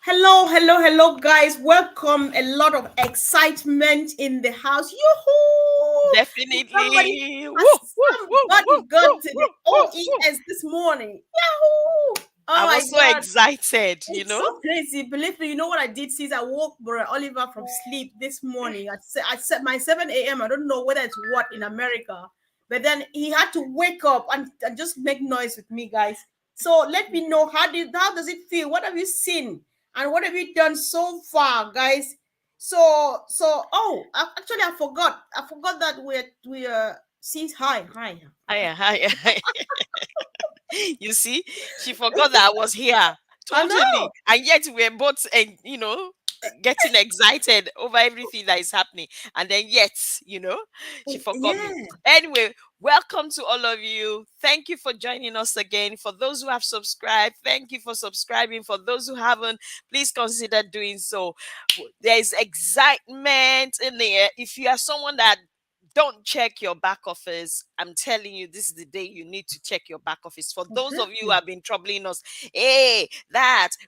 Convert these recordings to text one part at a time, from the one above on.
Hello, hello, hello, guys. Welcome. A lot of excitement in the house. Yoo-hoo! Somebody Definitely. Woo, has woo, woo, somebody woo, got woo, to the woo, woo, woo. OES this morning. Yahoo! Oh I my was so God. excited, It's so crazy. Believe me, you know what I did since I woke Brother Oliver from sleep this morning. I set my 7 a.m. I don't know whether it's what in America, but then he had to wake up and just make noise with me, guys. So let me know how does it feel? What have you seen? And what have you done so far, guys? Actually I forgot that we're see hi. Hiya, hiya, hiya. You see, she forgot that I was here I totally, know. and yet we're both, getting excited over everything that is happening, and then yet, she forgot me. Yeah. Anyway, welcome to all of you. Thank you for joining us again. For those who have subscribed, thank you for subscribing. For those who haven't, please consider doing so. There is excitement in the air. If you are someone that don't check your back office, I'm telling you, this is the day you need to check your back office. For those of you who Exactly. have been troubling us, hey,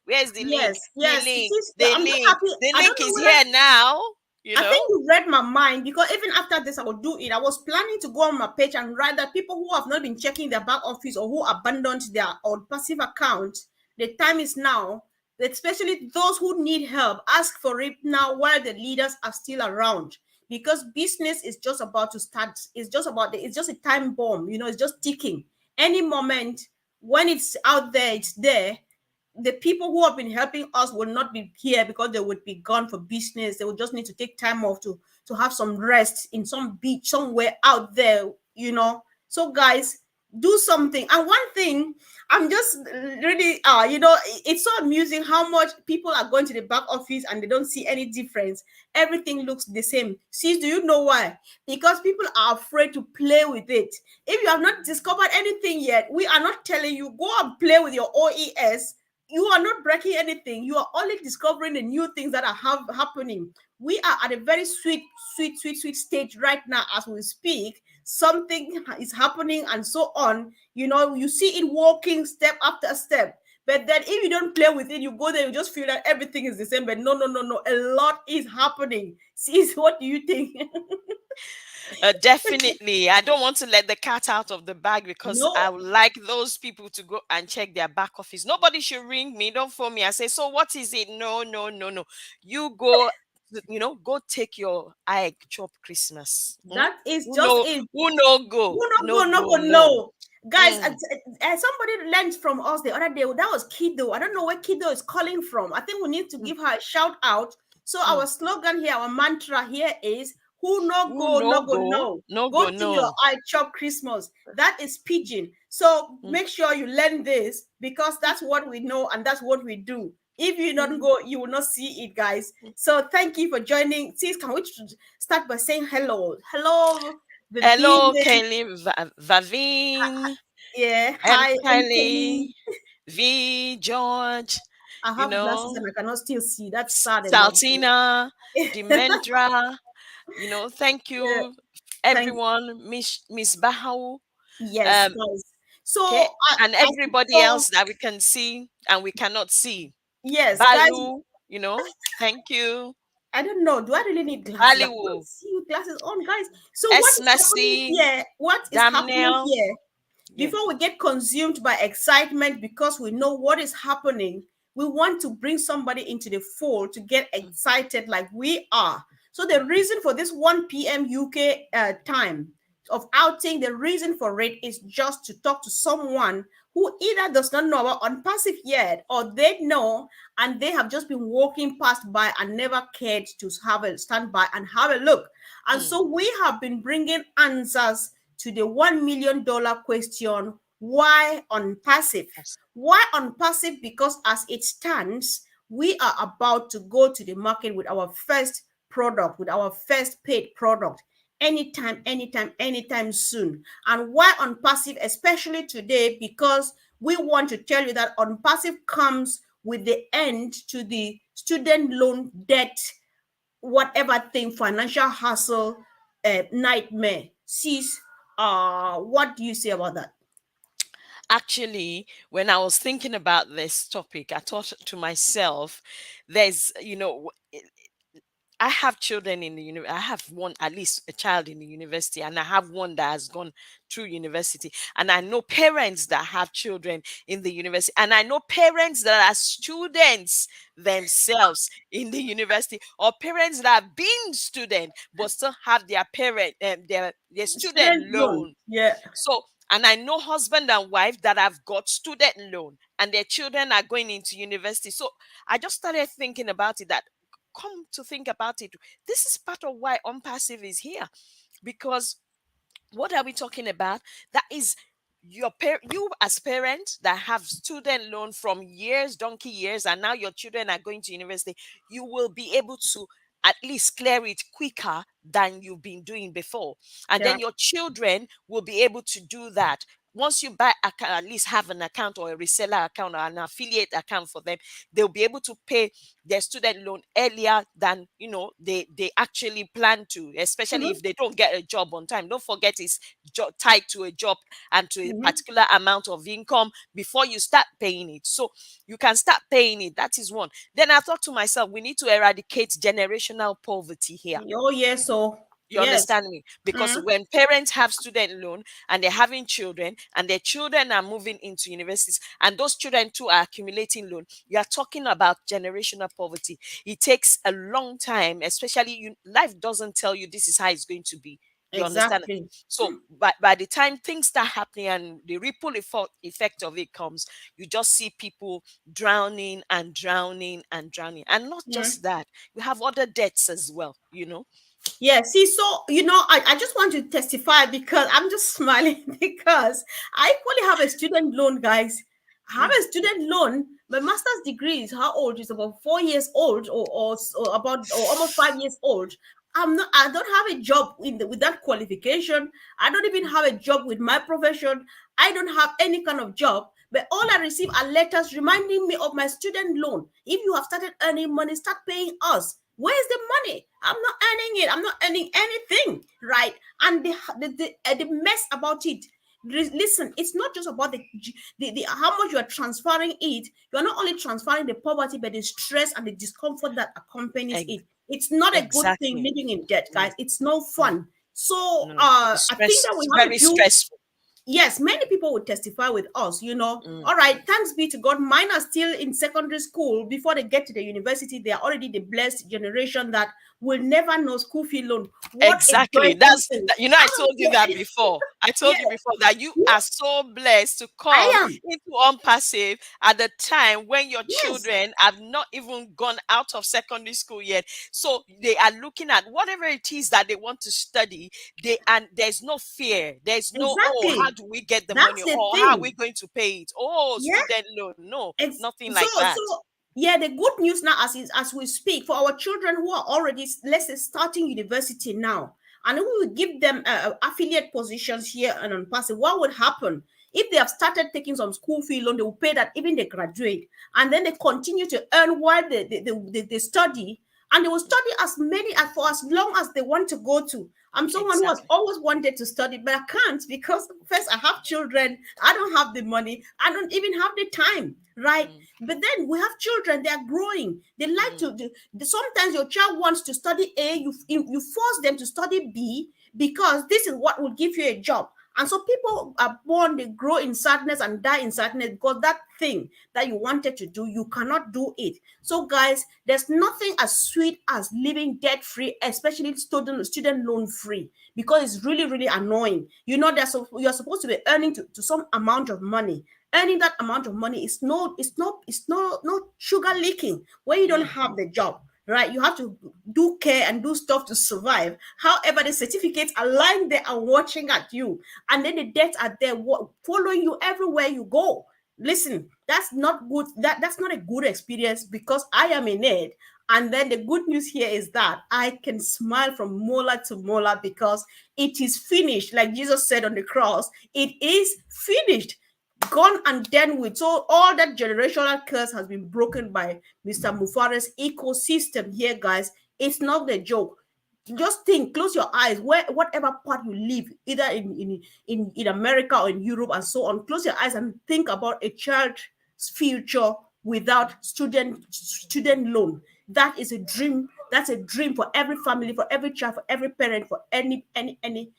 where's the link? Yes, The yes. link, Sister, the I'm just link, happy. the I don't link know is whether here now, you I know. think you read my mind because even after this, I will do it. I was planning to go on my page and write that people who have not been checking their back office or who abandoned their old passive account, the time is now. Especially those who need help, ask for it now while the leaders are still around. Because business is just about to start. It's just a time bomb. It's just ticking. Any moment when it's out there, it's there. The people who have been helping us will not be here because they would be gone for business. They would just need to take time off to have some rest in some beach somewhere out there. So guys, do something. And one thing, I'm just really it's so amusing how much people are going to the back office and they don't see any difference. Everything looks the same. See, do you know why? Because people are afraid to play with it. If you have not discovered anything yet, we are not telling you go and play with your OES. You are not breaking anything. You are only discovering the new things that are happening. We are at a very sweet stage right now as we speak. Something is happening and so on. You see it walking step after step. But then if you don't play with it, you go there, you just feel that everything is the same. But no, no, no, no. A lot is happening. See, what do you think? Definitely. I don't want to let the cat out of the bag because I No, would like those people to go and check their back office. Nobody should ring me, don't phone me and say, so what is it? No, no, no, no. You go, go take your eye chop Christmas. Hmm? that is Who just no, it. who no go? Who not No go, no go, go, no. no. Guys, Mm, somebody learned from us the other day. That was Kido. I don't know where Kido is calling from. I think we need to mm, give her a shout out. So mm. our slogan here, our mantra here is who no Who go, no no go, go? no. No Go go, to your no. eye chop Christmas. That is pigeon. So Mm, make sure you learn this because that's what we know and that's what we do. If you don't mm, go, you will not see it, guys. So thank you for joining. Please, can we start by saying hello? Hello, Hello, Vivian. Kelly, Vavine, Yeah, M. hi, I'm Kelly. Kelly, V. George, I you have glasses know, and I cannot still see. That's sad enough. Saltina, Demendra, thank Yeah, you, thank everyone, Miss Bahau, yes, um, guys. So okay, and I everybody so else that we can see and we cannot see. yes, guys. Balu, thank you. I don't know. Do I really need glasses? I Baliwu, can't see with glasses on, guys. So what S. is happening Mercy, here? What is happening Damnell, here? yeah. Before we get consumed by excitement because we know what is happening, we want to bring somebody into the fold to get Mm, excited like we are. So the reason for this 1 p.m. UK time of outing, the reason for it is just to talk to someone who either does not know about unpassive yet or they know and they have just been walking past by and never cared to have a stand by and have a look. And mm, so we have been bringing answers to the $1 million question, why unpassive? yes. Why unpassive? Because as it stands, we are about to go to the market with our first product, with our first paid product anytime soon. And why unpassive, especially today, because we want to tell you that unpassive comes with the end to the student loan debt, whatever thing, financial hustle, nightmare. Sis, what do you say about that? Actually, when I was thinking about this topic, I thought to myself, there's, I have children in the I have one, at least a child in the university, and I have one that has gone through university. And I know parents that have children in the university, and I know parents that are students themselves in the university, or parents that have been student but still have their parent their student Student loan. loan. Yeah. So, and I know husband and wife that have got student loan and their children are going into university. So I just started thinking about it, that come to think about it, this is part of why Unpassive is here. Because what are we talking about? That is you as parents that have student loan from years, donkey years, and now your children are going to university, you will be able to at least clear it quicker than you've been doing before. And Yeah. then your children will be able to do that. Once you at least have an account or a reseller account or an affiliate account for them, they'll be able to pay their student loan earlier than they actually plan to, especially Mm-hmm. if they don't get a job on time. Don't forget, it's tied to a job and to a Mm-hmm. particular amount of income before you start paying it. So you can start paying it. That is one. Then I thought to myself, we need to eradicate generational poverty here. Oh yes, so You yes. understand me? Because Mm-hmm. when parents have student loan and they're having children and their children are moving into universities and those children too are accumulating loan, you are talking about generational poverty. It takes a long time, especially life doesn't tell you this is how it's going to be. You understand? Exactly. So by the time things start happening and the ripple effect of it comes, you just see people drowning and drowning and drowning. And not Mm. just that, you have other debts as well. Yeah, see, so I just want to testify because I'm just smiling because I equally have a student loan, guys. I have a Mhm. student loan. My master's degree is how old? It's about 4 years old, or about or almost 5 years old. I don't have a job with that qualification. I don't even have a job with my profession. I don't have any kind of job. But all I receive are letters reminding me of my student loan. If you have started earning money, start paying us. Where's the money? I'm not earning it. I'm not earning anything, right? And the mess about it. Listen, it's not just about the how much you are transferring it. You are not only transferring the poverty, but the stress and the discomfort that accompanies Ex- it. It's not a good thing exactly. living in debt, No, guys. It's no no, fun. So no. It's I think stress. that we It's have a very few. stressful. Yes, many people would testify with us. Mm. All right, thanks be to God. Mine are still in secondary school. Before they get to the university, they are already the blessed generation that will never know school fee loan. What a Exactly. joyful thing. I I'm told you that before. I yeah, told you before that you yeah, are so blessed to I come am. into Unpassive at the time when your Yes, children have not even gone out of secondary school yet. So they are looking at whatever it is that they want to study. And there's no fear. There's no, oh, how exactly. do we get the money? That's the Or how are we thing. going to pay it? Oh, Yeah. student loan. No, It's nothing so like that. so yeah, the good news now as we speak for our children who are already, let's say, starting university now, and we will give them affiliate positions here and on passive. What would happen if they have started taking some school fee loan? They will pay that even they graduate, and then they continue to earn while they study, and they will study as many as for as long as they want to go to. I'm someone who has Exactly. always wanted to study, but I can't because first I have children, I don't have the money, I don't even have the time, right? Mm, But then we have children, they are growing. They like mm, to do, sometimes your child wants to study A, you force them to study B because this is what will give you a job. And so people are born, they grow in sadness and die in sadness because that thing that you wanted to do, you cannot do it. So, guys, there's nothing as sweet as living debt free, especially student loan free, because it's really, really annoying. You're supposed to be earning to some amount of money. Earning that amount of money is no sugar leaking when you don't mm, have the job, right? You have to do care and do stuff to survive. However, the certificates are lying there and watching at you, and then the debts are there following you everywhere you go. Listen, that's not good. That's not a good experience because I am in it. And then the good news here is that I can smile from molar to molar because it is finished. Like Jesus said on the cross, it is finished, gone and done with. So all that generational curse has been broken by Mr. Mufare's ecosystem here, guys. It's not the joke. Just think, close your eyes, where whatever part you live, either in America or in Europe and so on, close your eyes and think about a child's future without student loan. That is a dream. That's a dream for every family, for every child, for every parent, for anybody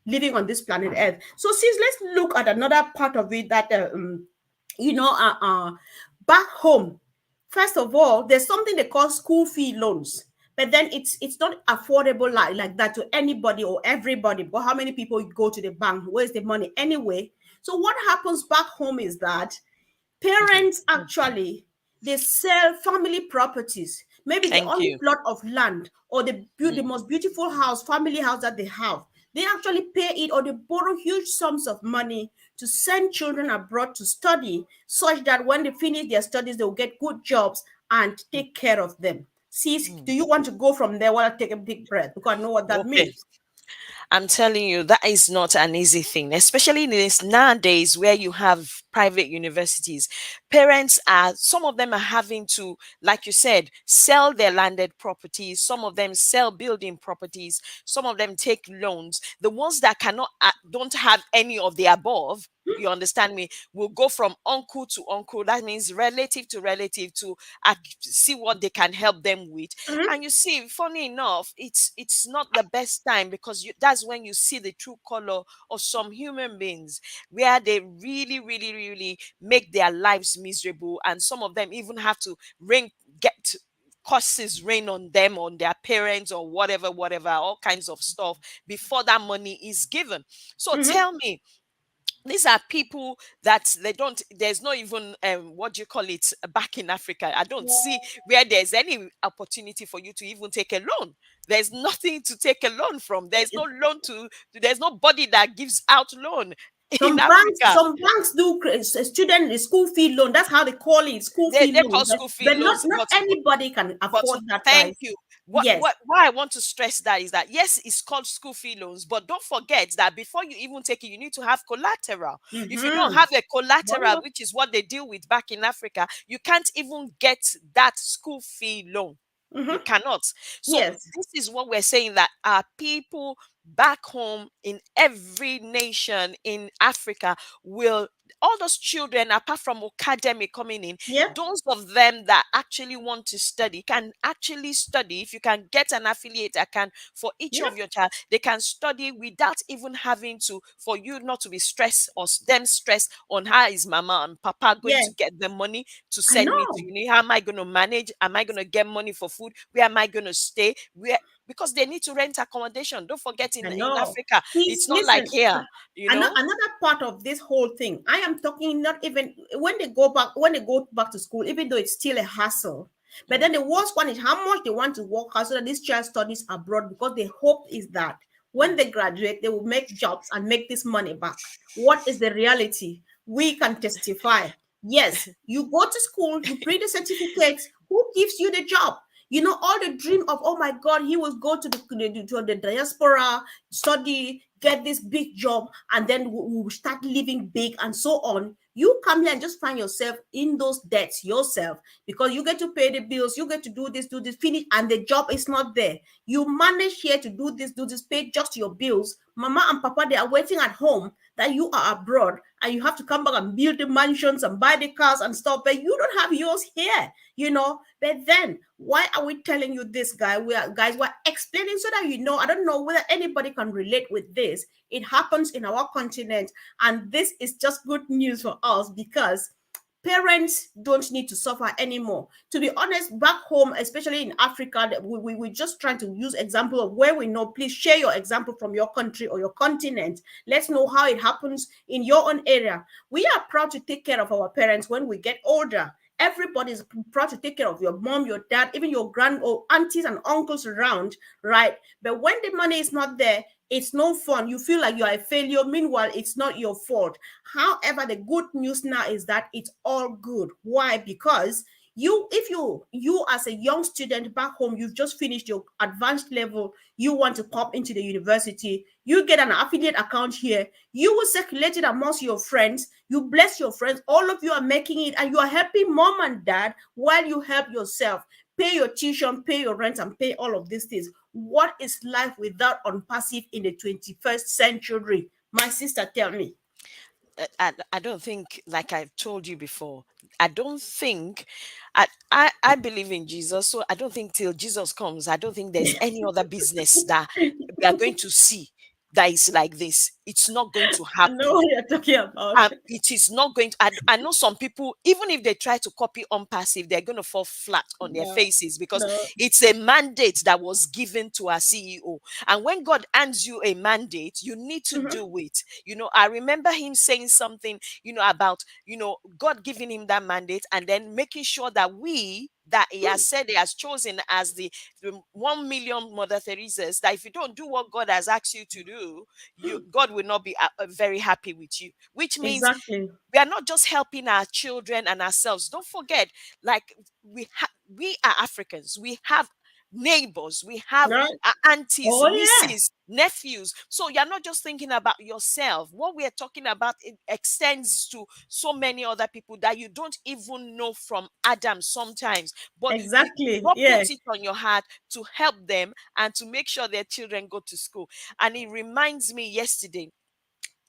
living on this planet Earth. So, since let's look at another part of it, that you know, back home. First of all, there's something they call school fee loans, but then it's not affordable like that to anybody or everybody. But how many people go to the bank? Where's the money anyway? So what happens back home is that parents actually, they sell family properties, maybe the Thank only you. plot of land, or they build the Mm, most beautiful house, family house that they have. They actually pay it, or they borrow huge sums of money to send children abroad to study, such that when they finish their studies they will get good jobs and mm, take care of them. See, mm. do you want to go from there while I take a big breath, because I know what that Okay. means? I'm telling you, that is not an easy thing, especially in this nowadays where you have private universities. Parents are, some of them are having to, like you said, sell their landed properties. Some of them sell building properties. Some of them take loans. The ones that cannot, don't have any of the above, you understand me, will go from uncle to uncle. That means relative to relative to see what they can help them with. Mhm, And you see, funny enough, it's not the best time, because that's when you see the true color of some human beings, where they really, really, really make their lives miserable, and some of them even have to ring get curses rain on them, on their parents, or whatever, all kinds of stuff before that money is given. So mhm. tell me, these are people that they don't, there's not even what do you call it, back in Africa, I don't see where there's any opportunity for you to even take a loan. There's nothing to take a loan from. There's no loan to, there's nobody that gives out loan in Africa. Some banks do student school fee loan. That's how they call it, school fee They loan. call But school fee but not loans, not anybody can but afford that, thank guys. you. What Yes. why I want to stress that is that yes, it's called school fee loans, but don't forget that before you even take it, you need to have collateral. If you don't Mm-hmm. have a collateral, Well, which is what they deal with back in Africa, you can't even get that school fee loan. You mm-hmm. cannot. So Yes. this is what we're saying, that our people back home in every nation in Africa will, all those children, apart from academic coming in, Yep. those of them that actually want to study can actually study. If you can get an affiliate account for each Yep. of your child, they can study without even having to, for you not to be stressed, or them stressed on how is mama and papa going Yes. to get the money to I send me to know. uni. How am I going to manage? Am I going to get money for food? Where am I going to stay? Where, because they need to rent accommodation. Don't forget, I in know. Africa, Please it's not like listen. here, you know. Another part of this whole thing, I am talking not even when they go back to school, even though it's still a hassle. But Mm, then the worst one is how much they want to work hard so that this child studies abroad, because the hope is that when mm, they graduate, they will make jobs and make this money back. What is the reality? We can testify. Yes, you go to school, you bring the certificates. Who gives you the job? All the dream of, oh my God, he will go to the diaspora, study, get this big job, and then we will start living big and so on. You come here and just find yourself in those debts yourself, because you get to pay the bills, you get to do this, finish, and the job is not there. You manage here to do this, pay just your bills. Mama and papa, they are waiting at home that you are abroad, and you have to come back and build the mansions and buy the cars and stuff, but you don't have yours here. But then, why are we telling you this, guy? We're explaining so that I don't know whether anybody can relate with this. It happens in our continent, and this is just good news for us, because parents don't need to suffer anymore. To be honest, back home, especially in Africa, we just trying to use example of where we know. Please share your example from your country or your continent. Let's know how it happens in your own area. We are proud to take care of our parents when we get older. Everybody is proud to take care of your mom, your dad, even your grand or aunties and uncles around, right? But when the money is not there, it's no fun. You feel like you are a failure. Meanwhile, it's not your fault. However, the good news now is that it's all good. Why? Because if you as a young student back home, you've just finished your advanced level, you want to pop into the university, you get an affiliate account here, you will circulate it amongst your friends, you bless your friends, all of you are making it, and you are helping mom and dad while you help yourself. pay your tuition, pay your rent, and pay all of these things. What is life without on passive in the 21st century? My sister, tell me. I don't think, like I've told you before, I don't think, I believe in Jesus, so I don't think till Jesus comes, I don't think there's any other business that we are going to see that is like this. It's not going to I know happen. what you're talking about. It is not going to. I know some people, even if they try to copy on passive, they're going to fall flat on their No, faces because no. it's a mandate that was given to our CEO. And when God hands you a mandate, you need to Mhm. do it. I remember him saying something, about, God giving him that mandate and then making sure that he has said he has chosen as the 1 million Mother Teresa's, that if you don't do what God has asked you to do, God will not be very happy with you, which means Exactly. we are not just helping our children and ourselves. Don't forget, like, we are Africans. We have neighbors, we have Right. aunties, Oh yeah. nieces, nephews. So you're not just thinking about yourself. What we are talking about, it extends to so many other people that you don't even know from Adam sometimes, but Exactly. God put Yeah. it on your heart to help them and to make sure their children go to school. And it reminds me yesterday,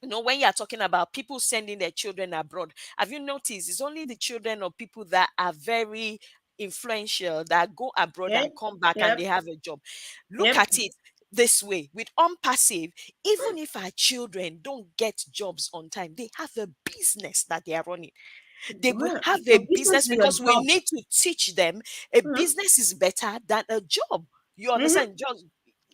when you're talking about people sending their children abroad, have you noticed it's only the children of people that are very influential that go abroad Yep. and come back and they Yep. have a job? Look Yep. at it this way: with unpassive, even if our children don't get jobs on time, they have a business that they are running. They will Well, have a your business business is your because we job. need to teach them a Mhm. business is better than a job. You Mhm. understand? Just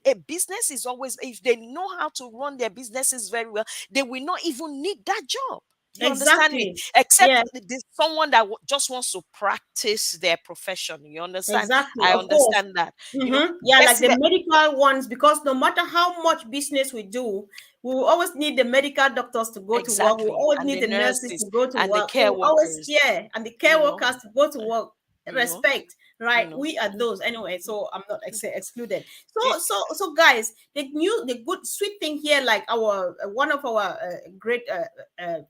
a business is always, if they know how to run their businesses very well, they will not even need that job. You understand me? Exactly. Except Yeah. there's someone that just wants to practice their profession. You understand? Exactly. I Of course. understand that. Yeah, like Yes, the medical ones, because no matter how much business we do, we will always need the medical doctors to go to work. We will exactly. always And need the the nurses to nurses go to and the work. We care will always, workers, yeah, and the care you know, workers to go to uh, work. you know, Respect, right? you know. We are those anyway, so I'm not excluded. So, It, so, guys, the good, sweet thing here, like our one of our great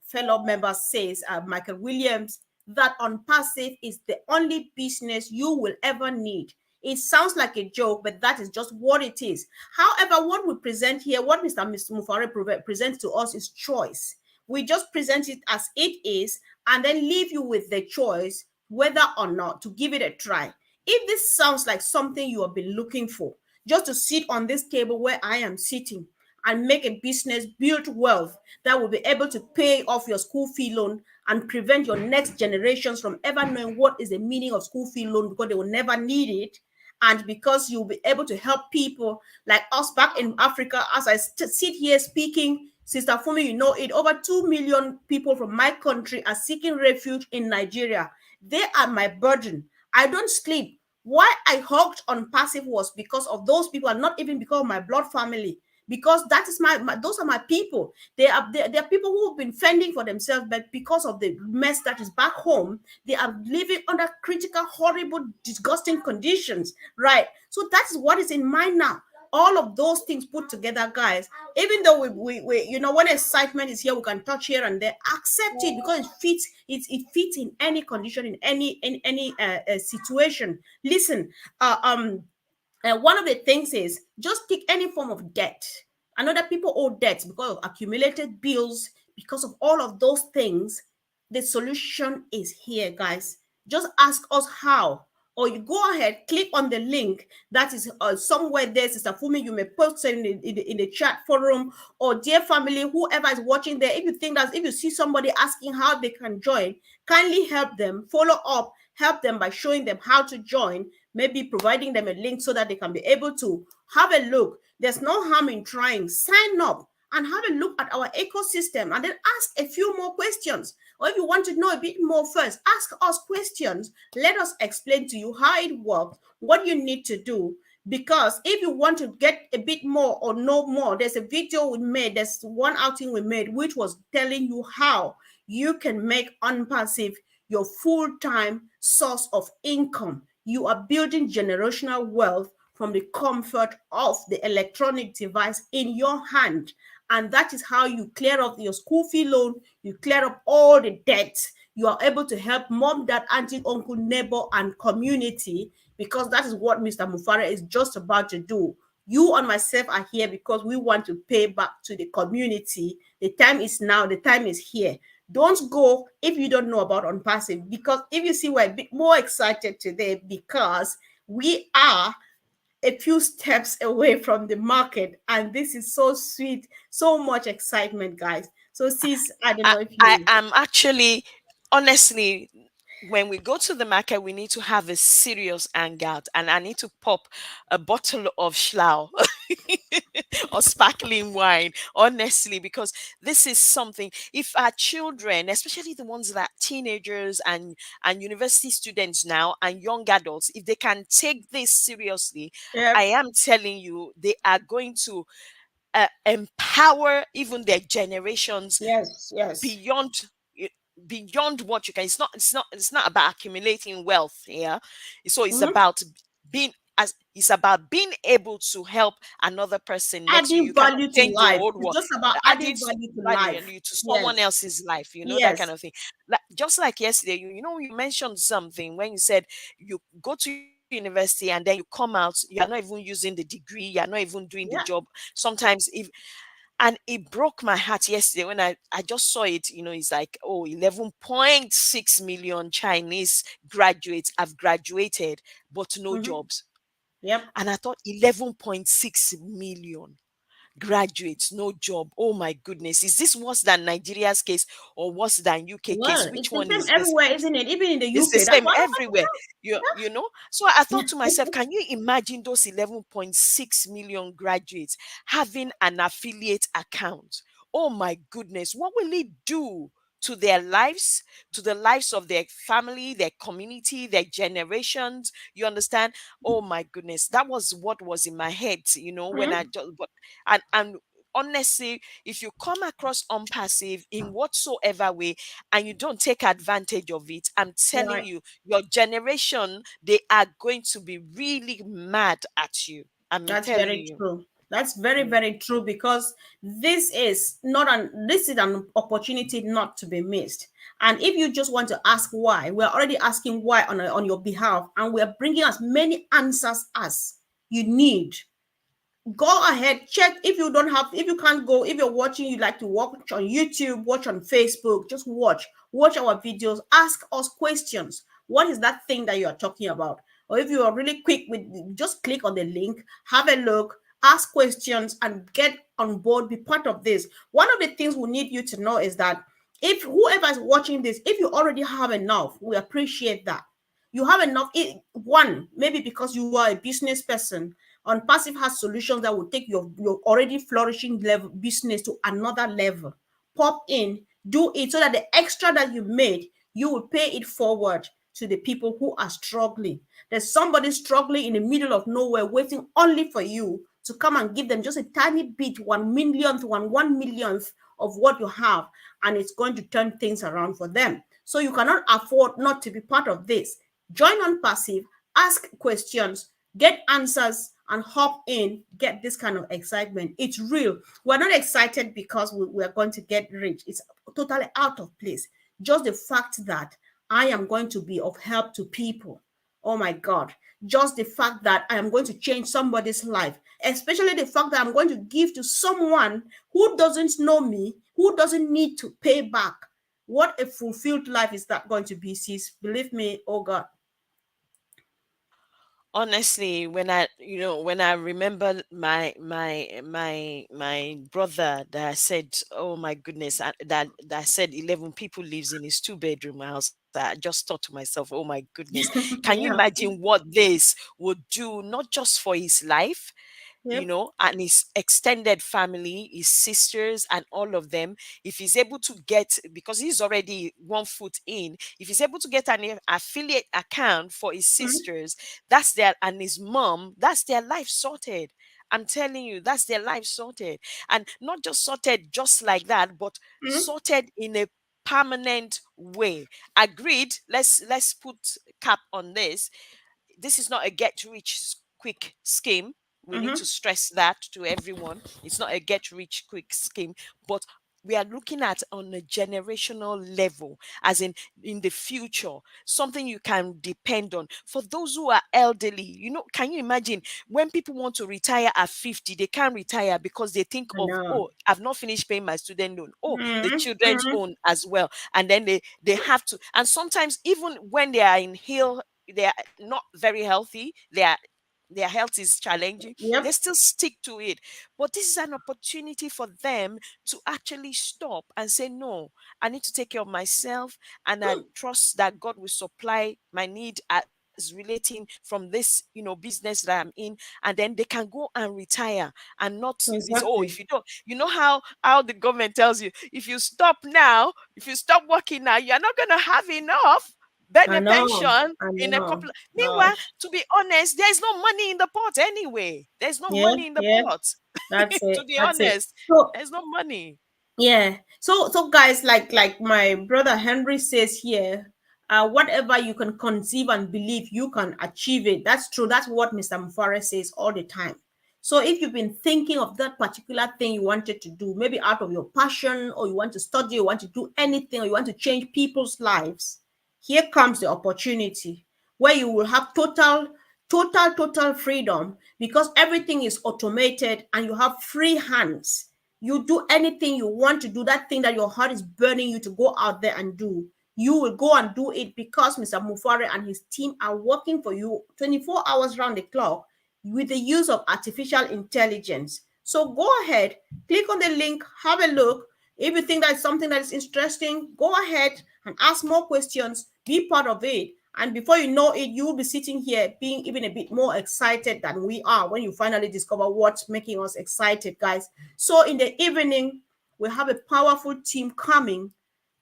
fellow members says, Michael Williams, that on passive is the only business you will ever need. It sounds like a joke, but that is just what it is. However, what we present here, what Mr. Mufare presents to us is choice. We just present it as it is and then leave you with the choice whether or not to give it a try. If this sounds like something you have been looking for, just to sit on this table where I am sitting and make a business, build wealth that will be able to pay off your school fee loan and prevent your next generations from ever knowing what is the meaning of school fee loan because they will never need it. And because you'll be able to help people like us back in Africa, as I sit here speaking, Sister Fumi, you know it, over 2 million people from my country are seeking refuge in Nigeria. They are my burden. I don't sleep. Why I hawked on passive was because of those people, and not even because of my blood family. Because that is those are my people. They are people who have been fending for themselves, but because of the mess that is back home, they are living under critical, horrible, disgusting conditions. Right. So that is what is in mind now. All of those things put together, guys. Even though we when excitement is here, we can touch here and there. Accept it because it fits in any condition, in any situation. Listen, one of the things is just take any form of debt. I know that people owe debts because of accumulated bills, because of all of those things. The solution is here, guys. Just ask us how. Or you go ahead, click on the link that is somewhere there, Sister Fumi. You may post it in the chat forum, or dear family, whoever is watching there. If you see somebody asking how they can join, kindly help them, follow up, help them by showing them how to join, maybe providing them a link so that they can be able to have a look. There's no harm in trying. Sign up and have a look at our ecosystem and then ask a few more questions. Or if you want to know a bit more first, ask us questions. Let us explain to you how it works, what you need to do. Because if you want to get a bit more or know more, there's a video we made, there's one outing we made, which was telling you how you can make unpassive your full-time source of income. You are building generational wealth from the comfort of the electronic device in your hand. And that is how you clear up your school fee loan, you clear up all the debts, you are able to help mom, dad, auntie, uncle, neighbor, and community, because that is what Mr. Mufara is just about to do. You and myself are here because we want to pay back to the community. The time is now, the time is here. Don't go if you don't know about Unpassive, because if you see, we're a bit more excited today because we are a few steps away from the market, and this is so sweet, so much excitement, guys. So sis, I don't I, know if I you. am actually, honestly, when we go to the market, we need to have a serious hangout, and I need to pop a bottle of Schlau or sparkling wine, honestly, because this is something. If our children, especially the ones that are teenagers and university students now and young adults, if they can take this seriously, I Yep. am telling you, they are going to empower even their generations Yes, yes. beyond beyond what you can. It's not about accumulating wealth here. So it's Mhm. about being as it's about being able to help another person next to you. Adding You cannot value to change the life. whole It's world. just about Adding adding value to value life. and you to someone Yes, else's life, that kind yes. of thing. Like, just like yesterday, you mentioned something when you said you go to university and then you come out, you are not even using the degree, you are not even doing the job. Yeah. Sometimes, if and it broke my heart yesterday when I just saw it. It's like, oh, 11.6 million Chinese graduates have graduated but no Hmm. jobs. Yep. And I thought, 11.6 million graduates, no job. Oh my goodness, is this worse than Nigeria's case or worse than UK case? Well, Which it's the one same is this? everywhere, isn't it? Even in the It's the UK. That's same why everywhere. So I thought to myself, can you imagine those 11.6 million graduates having an affiliate account? Oh my goodness, what will it do to their lives, to the lives of their family, their community, their generations? You understand? Oh my goodness, that was what was in my head, when I Mhm. just, and honestly, if you come across unpassive in whatsoever way and you don't take advantage of it, I'm telling Right. you, your generation, they are going to be really mad at you. I'm That's telling very you. true. That's very, Mm. very true, because this is an opportunity not to be missed. And if you just want to ask why, we're already asking why on your behalf, and we're bringing as many answers as you need. Go ahead, check. If you can't go, if you're watching, you like to watch on YouTube, watch on Facebook, just watch our videos, ask us questions. What is that thing that you are talking about? Or if you are really quick with, just click on the link, have a look, ask questions, and get on board, be part of this. One of the things we need you to know is that if whoever is watching this, if you already have enough, we appreciate that. You have enough. One, maybe because you are a business person, on passive has solutions that will take your already flourishing level business to another level. Pop in, do it, so that the extra that you made, you will pay it forward to the people who are struggling. There's somebody struggling in the middle of nowhere, waiting only for you to come and give them just a tiny bit, 1 millionth, 1 millionth of what you have, and it's going to turn things around for them. So you cannot afford not to be part of this. Join on passive, ask questions, get answers, and hop in, get this kind of excitement. It's real. We're not excited because we're going to get rich. It's totally out of place. Just the fact that I am going to be of help to people. Oh my God. Just the fact that I am going to change somebody's life, especially the fact that I'm going to give to someone who doesn't know me, who doesn't need to pay back. What a fulfilled life is that going to be, sis? Believe me, oh God. Honestly, when I remember my brother that said, oh my goodness, that said 11 people lives in his two-bedroom house, I just thought to myself, oh my goodness, can you Yeah. imagine what this would do, not just for his life, Yep. and his extended family, his sisters, and all of them. If he's able to get, because he's already 1 foot in, if he's able to get an affiliate account for his Mhm. sisters, that's their, and his mom, that's their life sorted. I'm telling you, that's their life sorted. And not just sorted just like that, but Mhm. sorted in a permanent way. Agreed. Let's put cap on this. This is not a get rich quick scheme. We need to Mhm. stress that to everyone. It's not a get rich quick scheme, but we are looking at on a generational level, as in the future, something you can depend on. For those who are elderly, can you imagine when people want to retire at 50, they can't retire because they think I of, know. oh, I've not finished paying my student loan, oh, the Mm-hmm. children's Mm-hmm. own as well. And then they have to, and sometimes even when they are they are not very healthy, their health is challenging, they Yep. still stick to it. But this is an opportunity for them to actually stop and say, no, I need to take care of myself, and I trust that God will supply my need as relating from this, business that I'm in. And then they can go and retire and not be, oh, if Exactly. you don't, how the government tells you, if you stop now, if you stop working now, you're not going to have enough I know. pension I in a know. couple. Meanwhile, Gosh. to be honest, there's no money in the pot anyway. There's no Yeah. money in the Yeah. pot. That's To it. be That's it. honest, So there's no money. yeah. So guys, like my brother Henry says here, whatever you can conceive and believe, you can achieve it. That's true. That's what Mr. Mufare says all the time. So if you've been thinking of that particular thing you wanted to do, maybe out of your passion, or you want to study, or you want to do anything, or you want to change people's lives, here comes the opportunity where you will have total freedom, because everything is automated and you have free hands. You do anything you want to do, that thing that your heart is burning you to go out there and do, you will go and do it, because Mr. Mufare and his team are working for you 24 hours round the clock with the use of artificial intelligence. So go ahead, click on the link, have a look. If you think that's something that is interesting, go ahead and ask more questions, be part of it. And before you know it, you will be sitting here being even a bit more excited than we are when you finally discover what's making us excited, guys. So in the evening, we have a powerful team coming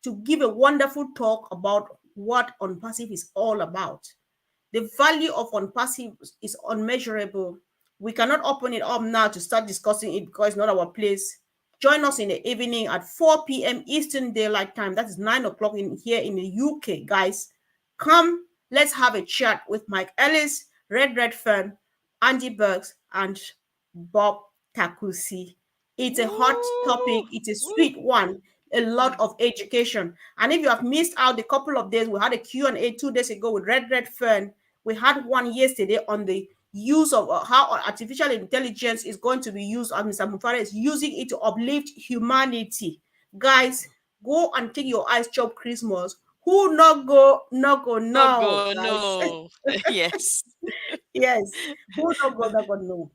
to give a wonderful talk about what OnPassive is all about. The value of OnPassive is unmeasurable. We cannot open it up now to start discussing it because it's not our place. Join us in the evening at 4 p.m. Eastern Daylight Time. That is 9 o'clock in here in the UK, guys. Come, let's have a chat with Mike Ellis, Red Fern, Andy Burks, and Bob Takusi. It's a hot topic. Woo! It's a Woo! sweet one. A lot Mm. of education. And if you have missed out the couple of days, we had a Q&A 2 days ago with Red Fern. We had one yesterday on the use of how artificial intelligence is going to be used, and Mr. Mufare is using it to uplift humanity. Guys, go and take your ice chop Christmas. Who not go, not go No now, go, guys. no. Yes. Yes. Who not go, not go no.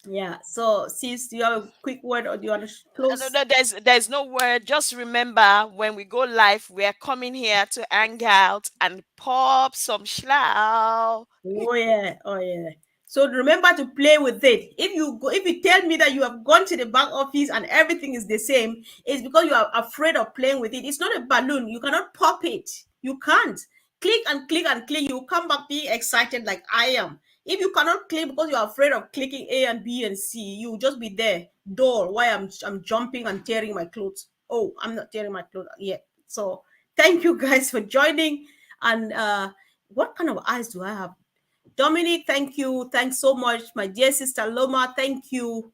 Yeah. So, sis, do you have a quick word, or do you want to No, close? no, there's no word. Just remember, when we go live, we are coming here to hang out and pop some schlau. Oh yeah, oh yeah. So remember to play with it. If you tell me that you have gone to the back office and everything is the same, it's because you are afraid of playing with it. It's not a balloon. You cannot pop it. You can't. Click and click and click. You come back being excited like I am. If you cannot click because you are afraid of clicking A and B and C, you will just be there, dull. Why I'm jumping and tearing my clothes. Oh, I'm not tearing my clothes yet. So thank you guys for joining. And what kind of eyes do I have? Dominic, thank you. Thanks so much. My dear sister Loma, thank you.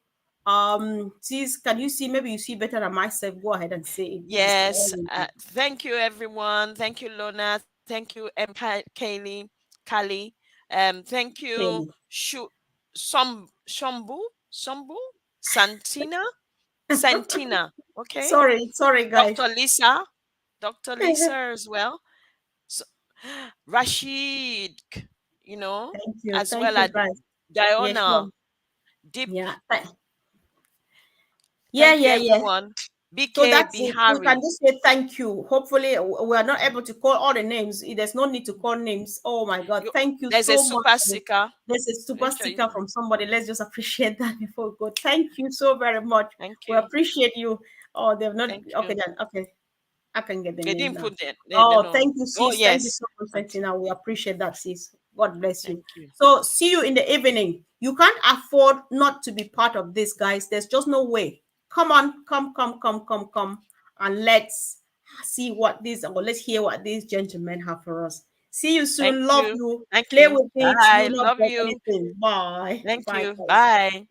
Sis, can you see? Maybe you see better than myself. Go ahead and say it. This is for all Yes. of you. Thank you, everyone. Thank you, Lona. Thank you, Kaylee, Kali. Thank you, Kelly. Sombu, Santina, Santina. Okay, Sorry, guys. Dr. Lisa, Dr. Lisa as well. So, Rashid, as Thank well you, as guys. Yeah, Diona, sure. Deep. Yeah, Thank you, yeah. everyone. So BK that's it. We can Bihari. just say thank you. Hopefully, we are not able to call all the names. There's no need to call names. Oh my God. You, Thank you there's a so much. super sticker. There's a super Make sure sticker you. from somebody. Let's just appreciate that before we go. Thank you so very much. Thank We you. appreciate you. Oh, they've not. Thank Okay, you. then. Okay. I can get the They name didn't now. put that. They Oh, no. thank you, Oh sis. Thank you yes. so much, Okay. Santina. We appreciate that, sis. God bless you. Thank you. So, see you in the evening. You can't afford not to be part of this, guys. There's just no way. Come on, come, and let's see what this, or let's hear what these gentlemen have for us. See you Thank soon. Love you. you. Thank Play you. with it. You Bye. will not Love break you. anything. Bye. Thank Bye, you. guys. Bye.